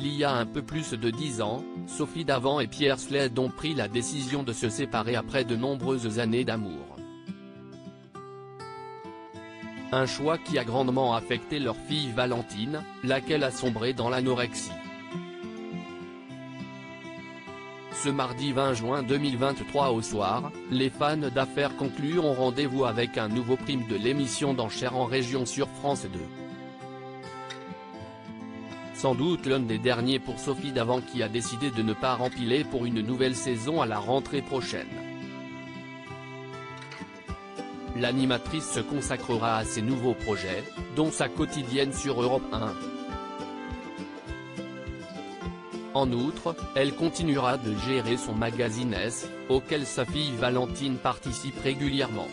Il y a un peu plus de 10 ans, Sophie Davant et Pierre Sled ont pris la décision de se séparer après de nombreuses années d'amour. Un choix qui a grandement affecté leur fille Valentine, laquelle a sombré dans l'anorexie. Ce mardi 20 juin 2023 au soir, les fans d'Affaires conclues ont rendez-vous avec un nouveau prime de l'émission d'enchères en région sur France 2. Sans doute l'un des derniers pour Sophie Davant qui a décidé de ne pas rempiler pour une nouvelle saison à la rentrée prochaine. L'animatrice se consacrera à ses nouveaux projets, dont sa quotidienne sur Europe 1. En outre, elle continuera de gérer son magazine S, auquel sa fille Valentine participe régulièrement.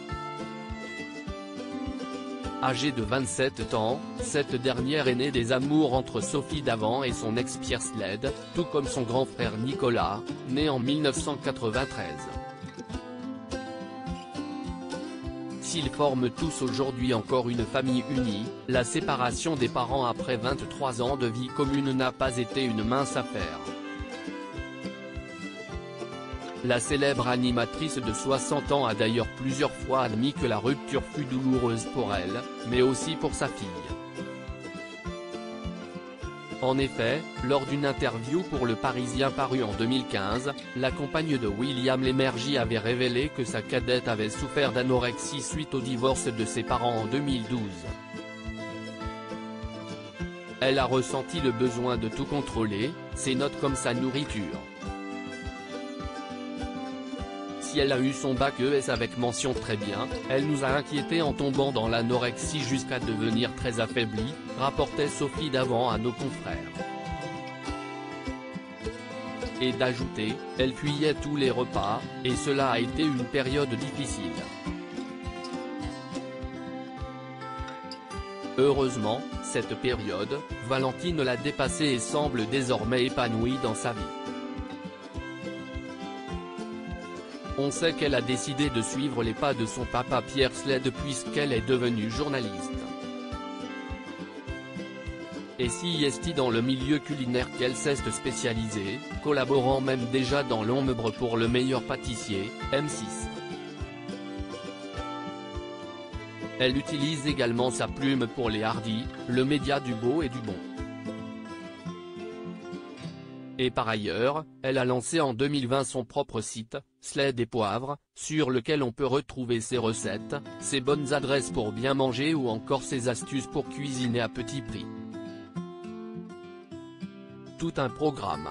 Âgée de 27 ans, cette dernière est née des amours entre Sophie Davant et son ex Pierre Sled, tout comme son grand frère Nicolas, né en 1993. S'ils forment tous aujourd'hui encore une famille unie, la séparation des parents après 23 ans de vie commune n'a pas été une mince affaire. La célèbre animatrice de 60 ans a d'ailleurs plusieurs fois admis que la rupture fut douloureuse pour elle, mais aussi pour sa fille. En effet, lors d'une interview pour Le Parisien paru en 2015, la compagne de William Lémergie avait révélé que sa cadette avait souffert d'anorexie suite au divorce de ses parents en 2012. Elle a ressenti le besoin de tout contrôler, ses notes comme sa nourriture. Si elle a eu son bac ES avec mention très bien, elle nous a inquiétés en tombant dans l'anorexie jusqu'à devenir très affaiblie, rapportait Sophie Davant à nos confrères. Et d'ajouter, elle fuyait tous les repas, et cela a été une période difficile. Heureusement, cette période, Valentine l'a dépassée et semble désormais épanouie dans sa vie. On sait qu'elle a décidé de suivre les pas de son papa Pierre Sled puisqu'elle est devenue journaliste. Et si est dans le milieu culinaire qu'elle s'est spécialisée, collaborant même déjà dans l'ombre pour Le Meilleur Pâtissier, M6. Elle utilise également sa plume pour les Hardy, le média du beau et du bon. Et par ailleurs, elle a lancé en 2020 son propre site, Sled et Poivre, sur lequel on peut retrouver ses recettes, ses bonnes adresses pour bien manger ou encore ses astuces pour cuisiner à petit prix. Tout un programme.